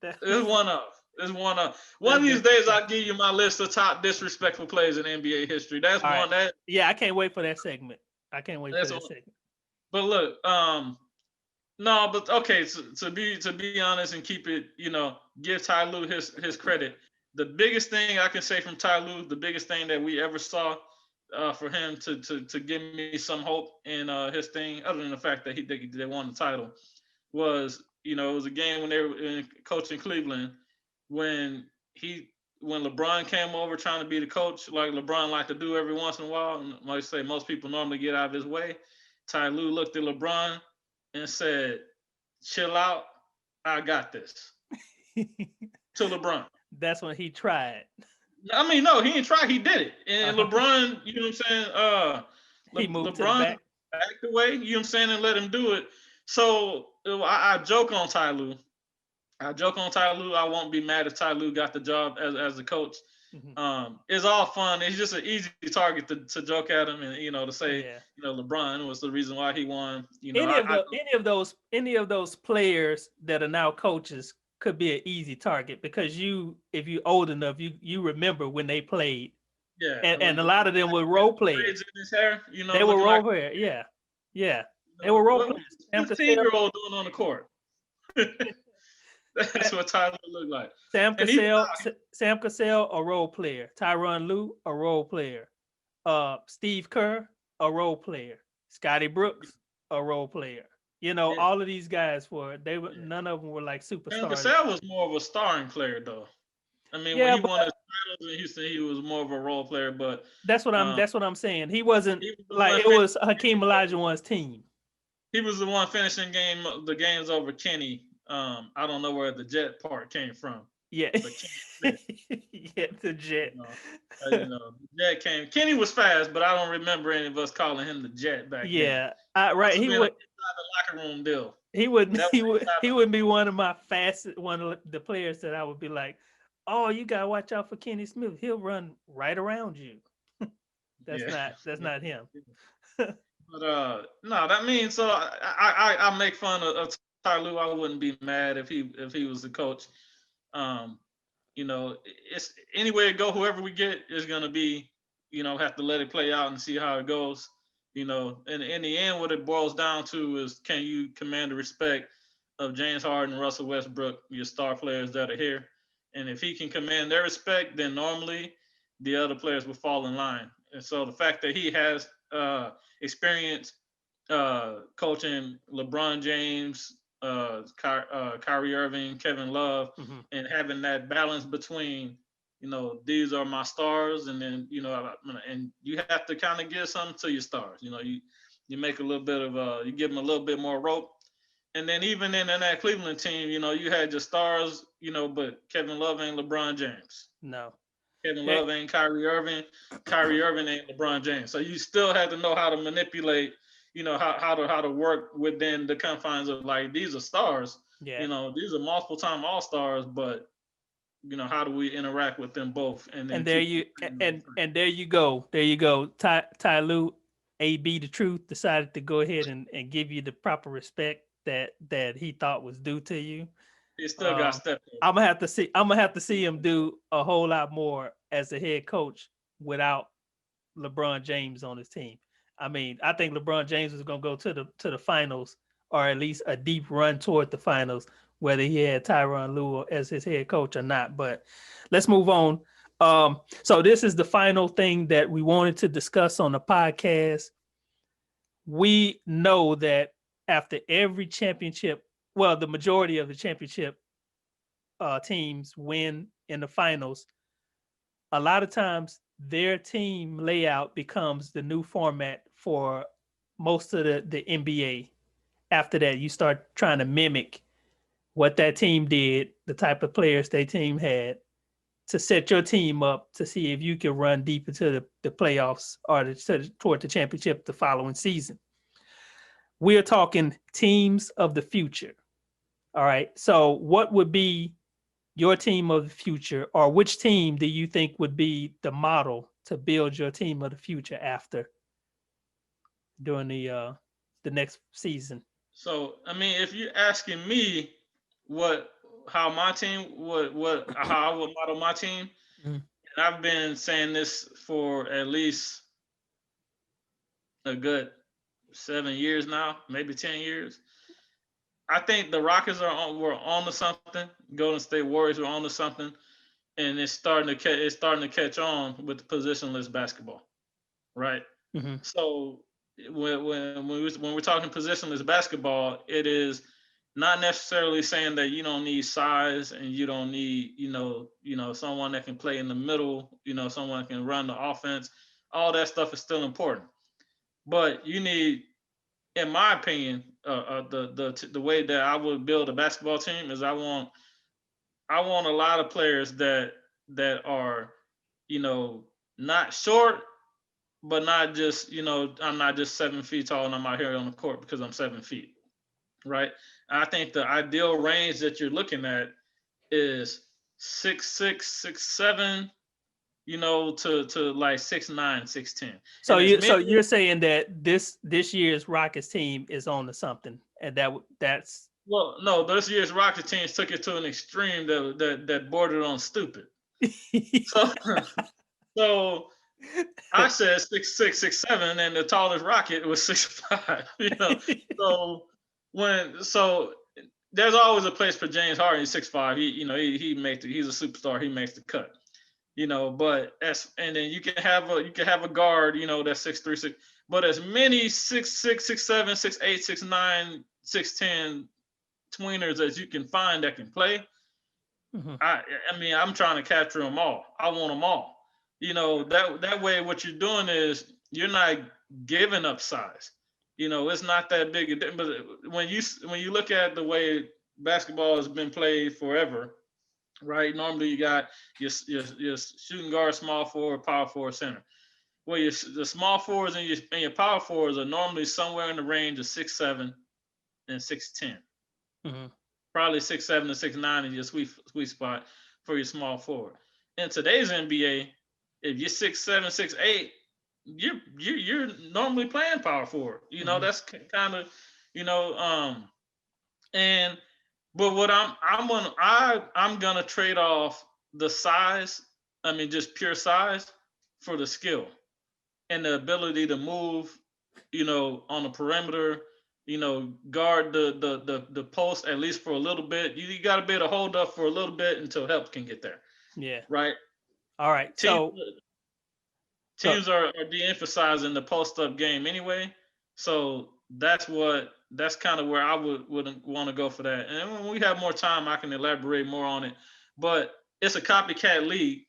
It's one of. One of these days, I'll give you my list of top disrespectful plays in NBA history. That's all one right. Yeah, I can't wait for that segment. But look, no, but okay. To be honest and keep it, give Ty Lue his credit. The biggest thing I can say from Ty Lue, the biggest thing that we ever saw. For him to give me some hope in his thing, other than the fact that they won the title, was it was a game when they were coaching Cleveland when LeBron came over trying to be the coach like LeBron liked to do every once in a while, and like I say, most people normally get out of his way. Ty Lue looked at LeBron and said, "Chill out, I got this." To LeBron. That's when he tried. I mean, no, he didn't try. He did it. And LeBron, you know what I'm saying? He moved LeBron backed away, you know what I'm saying, and let him do it. So I joke on Ty Lue. I won't be mad if Ty Lue got the job as a coach. Mm-hmm. It's all fun. It's just an easy target to joke at him and to say LeBron was the reason why he won. Any of those players that are now coaches could be an easy target because if you're old enough, you remember when they played. Yeah. And a lot of them were role players. In his hair, they were role players. Yeah. Yeah. They were role players. 15-year-old doing on the court. That's what Tyler looked like. Sam Cassel, a role player. Tyronn Lue, a role player. Steve Kerr, a role player. Scotty Brooks, a role player. You know, Yeah. all of these guys none of them were like Sam superstars. Cassel was more of a starring player, though. I mean, when Yeah, he but won his titles in Houston, he was more of a role player. But that's what I'm saying. He wasn't he was the like one it was Hakeem Olajuwon's team. he was the one finishing the games over Kenny. I don't know where the Jet part came from, Yeah. but Kenny Smith, Yeah, the Jet. the Jet came. Kenny was fast, but I don't remember any of us calling him the Jet back then. Yeah. Right. He He would would inside the locker room deal. he wouldn't That he was would inside he the- wouldn't be one of the players that I would be like, oh, you gotta watch out for Kenny Smith. He'll run right around you. That's not him. But no, that means so I make fun of Ty Lue. I wouldn't be mad if he was the coach. It's anyway to go. Whoever we get is gonna be, have to let it play out and see how it goes. And in the end, what it boils down to is, can you command the respect of James Harden, Russell Westbrook, your star players that are here? And if he can command their respect, then normally the other players will fall in line. And so the fact that he has experience coaching LeBron James, Kyrie Irving, Kevin Love, Mm-hmm. and having that balance between, these are my stars, and then, and you have to kind of give something to your stars. You make a little bit of, you give them a little bit more rope. And then even in that Cleveland team, you had your stars, but Kevin Love ain't LeBron James. No. Kevin Love ain't Kyrie Irving. Kyrie Irving ain't LeBron James. So you still have to know how to manipulate, how to work within the confines of, like, these are stars. Yeah. These are multiple time all-stars, but how do we interact with them both? And there you go. There you go. Ty Lue, AB the Truth, decided to go ahead and give you the proper respect that he thought was due to you. He still got stepped up. I'm gonna have to see him do a whole lot more as a head coach without LeBron James on his team. I mean, I think LeBron James is gonna go to the finals, or at least a deep run toward the finals, whether he had Tyronn Lue as his head coach or not. But let's move on. So this is the final thing that we wanted to discuss on the podcast. We know that after every championship, well, the majority of the championship teams win in the finals, a lot of times their team layout becomes the new format for most of the NBA. After that, you start trying to mimic what that team did, the type of players their team had, to set your team up to see if you can run deep into the playoffs or toward the championship the following season. We're talking teams of the future. All right. So what would be your team of the future, or which team do you think would be the model to build your team of the future after during the next season? So, I mean, if you're asking me how my team how I would model my team, and I've been saying this for at least a good 7 years now, maybe 10 years. I think the Rockets were on to something. Golden State Warriors were on to something, and it's starting to catch on with the positionless basketball, right? Mm-hmm. So when we're talking positionless basketball, it is not necessarily saying that you don't need size and you don't need someone that can play in the middle, someone that can run the offense. All that stuff is still important, but you need, in my opinion, the way that I would build a basketball team is I want a lot of players that are, not short, but not just, I'm not just 7 feet tall and I'm out here on the court because I'm 7 feet, right? I think the ideal range that you're looking at is 6'6", 6'7", to like 6'9", 6'10". So you're saying that this year's Rockets team is on to something, and that's well, no, this year's Rockets teams took it to an extreme that bordered on stupid. So I said 6'6", 6'7", and the tallest Rocket was 6'5". So there's always a place for James Harden. He's 6'5". He's a superstar. He makes the cut. But and then you can have a guard, that's 6'3", 6. But as many 6'6", 6'7", 6'8", 6'9", 6'10" tweeners as you can find that can play, I mean, I'm trying to capture them all. I want them all. You know, that way what you're doing is you're not giving up size. You know, it's not that big a difference. But when you look at the way basketball has been played forever, right? Normally you got your shooting guard, small forward, power forward, center. Well, the small forwards and your power forwards are normally somewhere in the range of 6'7" and 6'10". Probably 6'7" to 6'9" is your sweet spot for your small forward. In today's NBA, if you're 6'7", 6'8", you're normally playing power forward. You know, that's kind of, you know, but what I'm gonna trade off the size. I mean, just pure size for the skill and the ability to move. You know, on the perimeter. You know, guard the post at least for a little bit. You got to be able to hold up for a little bit until help can get there. Yeah. Right. All right. Teams are de-emphasizing the post-up game anyway. So that's kind of where I would want to go for that. And when we have more time, I can elaborate more on it. But it's a copycat league.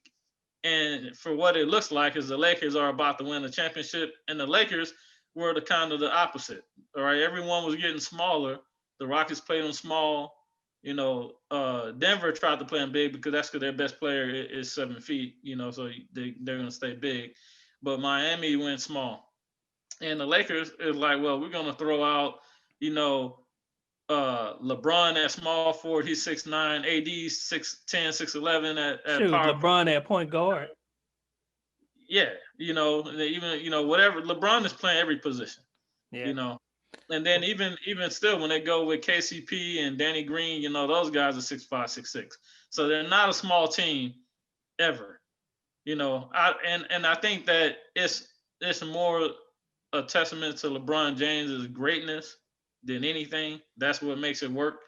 And for what it looks like is the Lakers are about to win the championship. And the Lakers were the kind of the opposite. All right. Everyone was getting smaller. The Rockets played them small. You know, Denver tried to play them big because their best player is 7 feet, you know, so they're going to stay big. But Miami went small. And the Lakers is like, well, we're going to throw out, you know, LeBron at small forward. He's 6'9", AD 6'10", 6'11" at power. LeBron at point guard. Yeah, you know, even, you know, whatever. LeBron is playing every position, you know. And then even still, when they go with KCP and Danny Green, you know, those guys are 6'5", 6'6". So they're not a small team ever, you know. I think that it's more a testament to LeBron James' greatness than anything. That's what makes it work.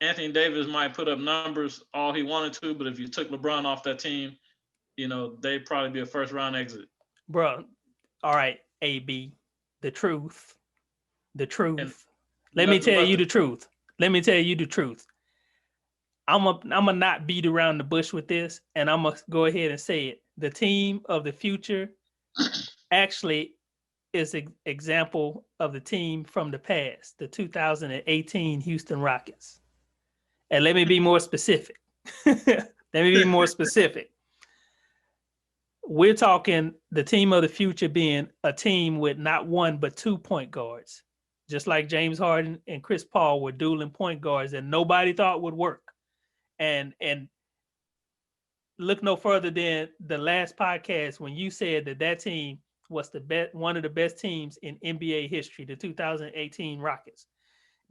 Anthony Davis might put up numbers all he wanted to, but if you took LeBron off that team, you know, they'd probably be a first-round exit. Bro, all right, AB, the truth. Let me tell you the truth. I'm a not beat around the bush with this, and I'm going to go ahead and say it. The team of the future actually is an example of the team from the past, the 2018 Houston Rockets. And let me be more specific. We're talking the team of the future being a team with not one but 2 point guards, just like James Harden and Chris Paul were dueling point guards that nobody thought would work. And look no further than the last podcast when you said that team was one of the best teams in NBA history, the 2018 Rockets,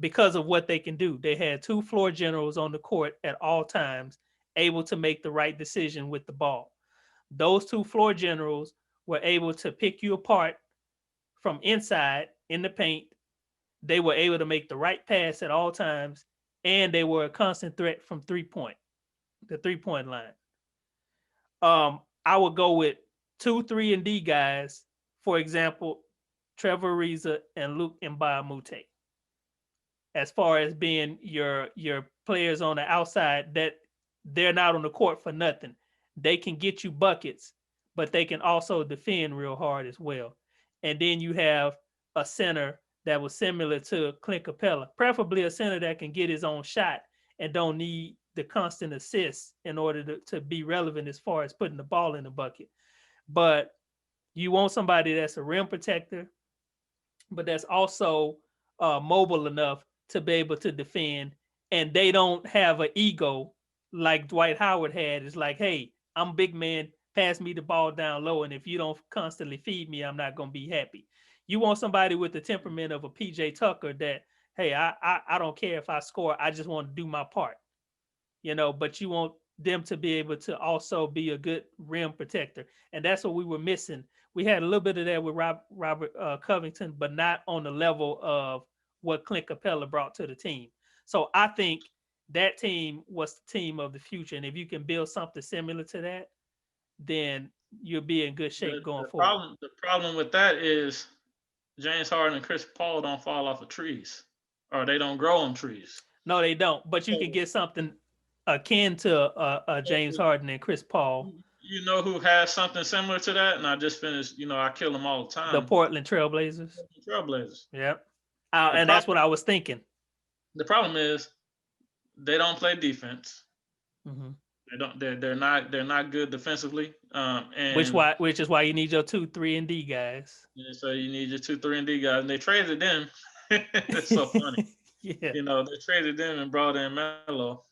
because of what they can do. They had 2 floor generals on the court at all times, able to make the right decision with the ball. Those 2 floor generals were able to pick you apart from inside in the paint. They were able to make the right pass at all times, and they were a constant threat from the 3-point line. I would go with 2, 3, and D guys. For example, Trevor Ariza and Luke Mbamute. As far as being your players on the outside, that they're not on the court for nothing. They can get you buckets, but they can also defend real hard as well. And then you have a center that was similar to Clint Capella, preferably a center that can get his own shot and don't need the constant assists in order to be relevant as far as putting the ball in the bucket. But you want somebody that's a rim protector, but that's also mobile enough to be able to defend, and they don't have an ego like Dwight Howard had. It's like, hey, I'm a big man, pass me the ball down low, and if you don't constantly feed me, I'm not going to be happy. You want somebody with the temperament of a PJ Tucker that, hey, I don't care if I score, I just want to do my part, you know, but you want them to be able to also be a good rim protector. And that's what we were missing. We had a little bit of that with Robert Covington, but not on the level of what Clint Capella brought to the team. So I think that team was the team of the future. And if you can build something similar to that, then you'll be in good shape going forward. The problem with that is James Harden and Chris Paul don't fall off of trees, or they don't grow on trees. No, they don't. But you can get something akin to James Harden and Chris Paul. You know who has something similar to that? And I just finished. I kill them all the time. The Portland Trailblazers. Trailblazers. Yep. And that's what I was thinking. The problem is they don't play defense. Mm-hmm. They're not good defensively. And which is why you need your 2, 3, and D guys. Yeah, so you need your 2, 3, and D guys. And they traded them. It's so funny. Yeah. They traded them and brought in Melo.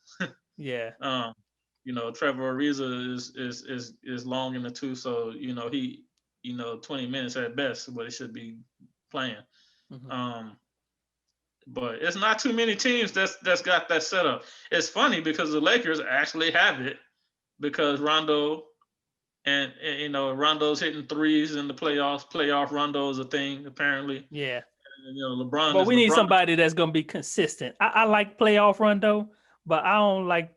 Yeah. Trevor Ariza is long in the 2, so he 20 minutes at best, but he should be playing. Mm-hmm. But it's not too many teams that's got that set up. It's funny because the Lakers actually have it because Rondo and Rondo's hitting threes in the playoffs. Playoff Rondo is a thing apparently. Yeah. And, LeBron. But we need somebody that's gonna be consistent. I like playoff Rondo, but I don't like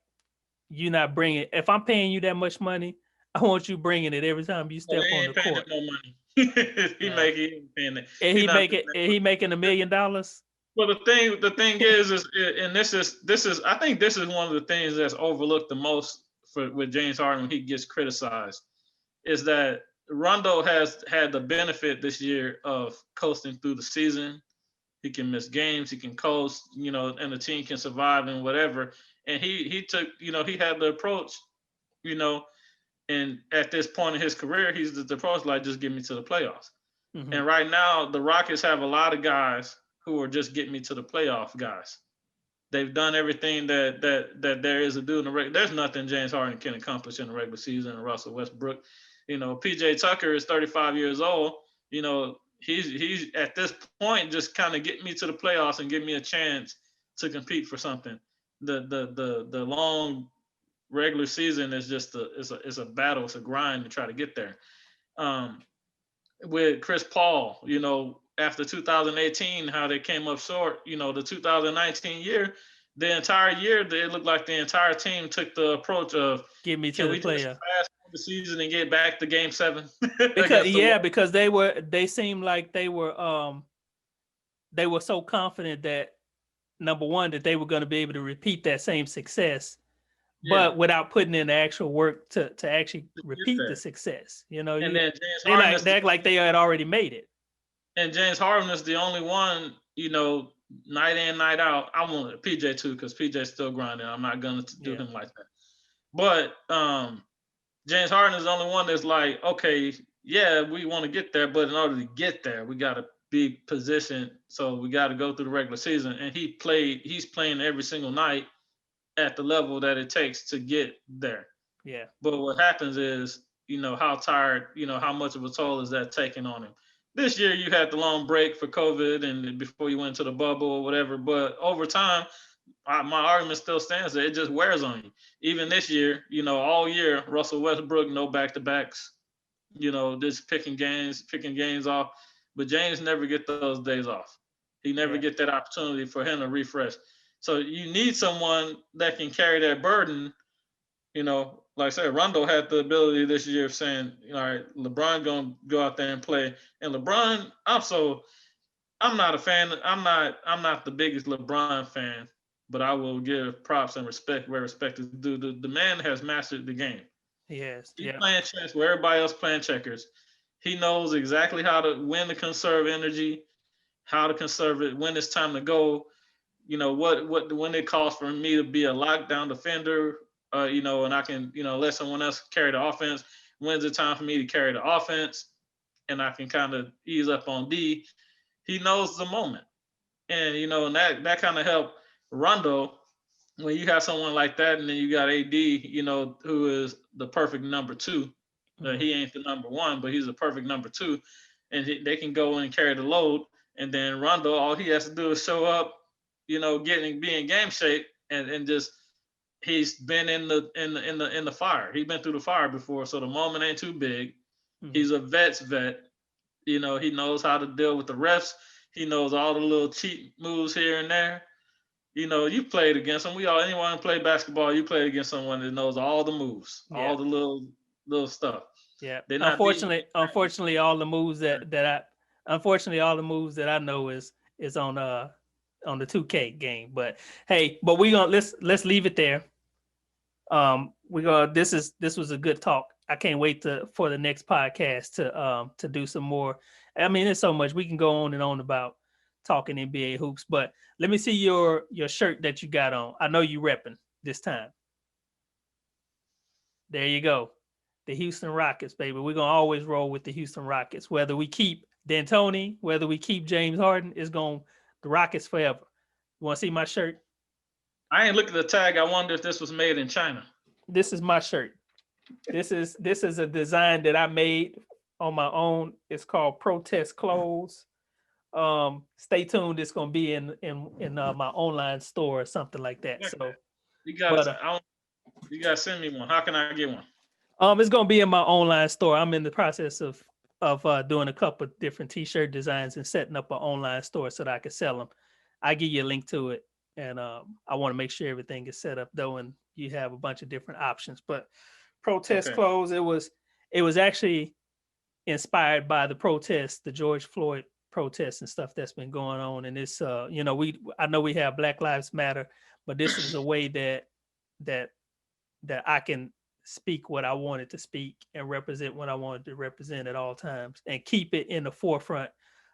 you not bringing. If I'm paying you that much money, I want you bringing it every time you step on the court. No money. He making it. And he making $1 million. Well, the thing is, and this is I think this is one of the things that's overlooked the most with James Harden when he gets criticized, is that Rondo has had the benefit this year of coasting through the season. He can miss games, he can coast, and the team can survive and whatever. And he took, he had the approach, and at this point in his career, he's the approach like just get me to the playoffs. Mm-hmm. And right now, the Rockets have a lot of guys who are just getting me to the playoff guys. They've done everything that there is to do in the regular. There's nothing James Harden can accomplish in the regular season. And Russell Westbrook, PJ Tucker is 35 years old. He's at this point just kind of get me to the playoffs and give me a chance to compete for something. The long regular season is just it's a battle, it's a grind to try to get there. With Chris Paul, after 2018, how they came up short, the 2019 year, the entire year, it looked like the entire team took the approach of get me to the playoff. Fast the season and get back to Game 7. Because they seemed like they were so confident that number one that they were going to be able to repeat that same success, but without putting in the actual work to actually repeat the success. And then James Harden, they act like they had already made it. And James Harden is the only one, night in, night out. I want PJ too, because PJ's still grinding. I'm not gonna do him like that. But James Harden is the only one that's like, okay, yeah, we want to get there, but in order to get there, we got to be positioned. So we got to go through the regular season. And he's playing every single night at the level that it takes to get there. Yeah. But what happens is, how tired, how much of a toll is that taking on him? This year you had the long break for COVID and before you went to the bubble or whatever. But over time, my argument still stands that it just wears on you. Even this year, all year, Russell Westbrook, no back-to-backs, just picking games off. But James never get those days off. He never get that opportunity for him to refresh. So you need someone that can carry that burden. Like I said, Rondo had the ability this year of saying, all right, LeBron going to go out there and play. And LeBron, I'm not a fan. I'm not the biggest LeBron fan, but I will give props and respect where respect is due. The man has mastered the game. Yes. He's playing chess where everybody else playing checkers. He knows exactly when to conserve energy, how to conserve it, when it's time to go. When it calls for me to be a lockdown defender, and I can, let someone else carry the offense. When's the time for me to carry the offense? And I can kind of ease up on D. He knows the moment. And, and that kind of helped Rondo when you have someone like that, and then you got AD, who is the perfect number 2. He ain't the number 1, but he's a perfect number 2. And they can go and carry the load. And then Rondo, all he has to do is show up, be in game shape and just, he's been in the fire. He's been through the fire before, so the moment ain't too big. Mm-hmm. He's a vet's vet. He knows how to deal with the refs. He knows all the little cheat moves here and there. You played against him. Anyone who play basketball, you played against someone that knows all the moves, all the little stuff. Yeah. Unfortunately, all the moves that Unfortunately, all the moves that I know is on the 2K game. But hey, but let's leave it there. This was a good talk. I can't wait for the next podcast to do some more. I mean, there's so much we can go on and on about talking NBA hoops, but let me see your shirt that you got on. I know you repping this time. There you go. The Houston Rockets, baby. We're going to always roll with the Houston Rockets. Whether we keep D'Antoni, whether we keep James Harden, the Rockets forever. You want to see my shirt? I ain't look at the tag. I wonder if this was made in China. This is my shirt. This is a design that I made on my own. It's called Protest Clothes. Stay tuned. It's going to be in my online store or something like that. So you gotta send me one. How can I get one? It's gonna be in my online store. I'm in the process of doing a couple of different t-shirt designs and setting up an online store so that I can sell them. I give you a link to it, and I want to make sure everything is set up though, and you have a bunch of different options. But Protest Clothes, it was actually inspired by the protests, the George Floyd protests and stuff that's been going on. And it's I know we have Black Lives Matter, but this is a way that I can speak what I wanted to speak and represent what I wanted to represent at all times and keep it in the forefront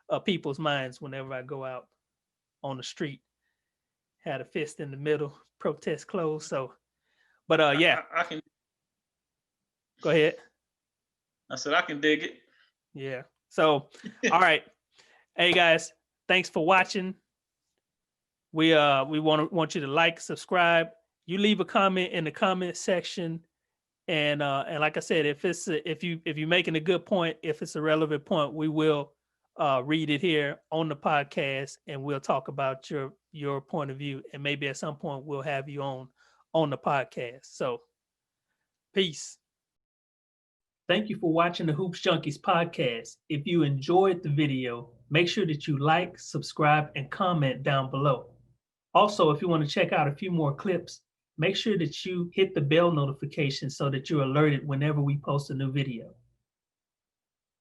of people's minds whenever I go out on the street. Had a fist in the middle, Protest Clothes. So, but yeah. I can. Go ahead. I said I can dig it. Yeah. So, all right. Hey guys, thanks for watching. We want you to like, subscribe. You leave a comment in the comment section, and like I said, if you're making a good point, if it's a relevant point, we will read it here on the podcast, and we'll talk about your point of view, and maybe at some point we'll have you on the podcast. So, peace. Thank you for watching the Hoopz Junkiez Podcast. If you enjoyed the video, make sure that you like, subscribe, and comment down below. Also, if you want to check out a few more clips, make sure that you hit the bell notification so that you're alerted whenever we post a new video.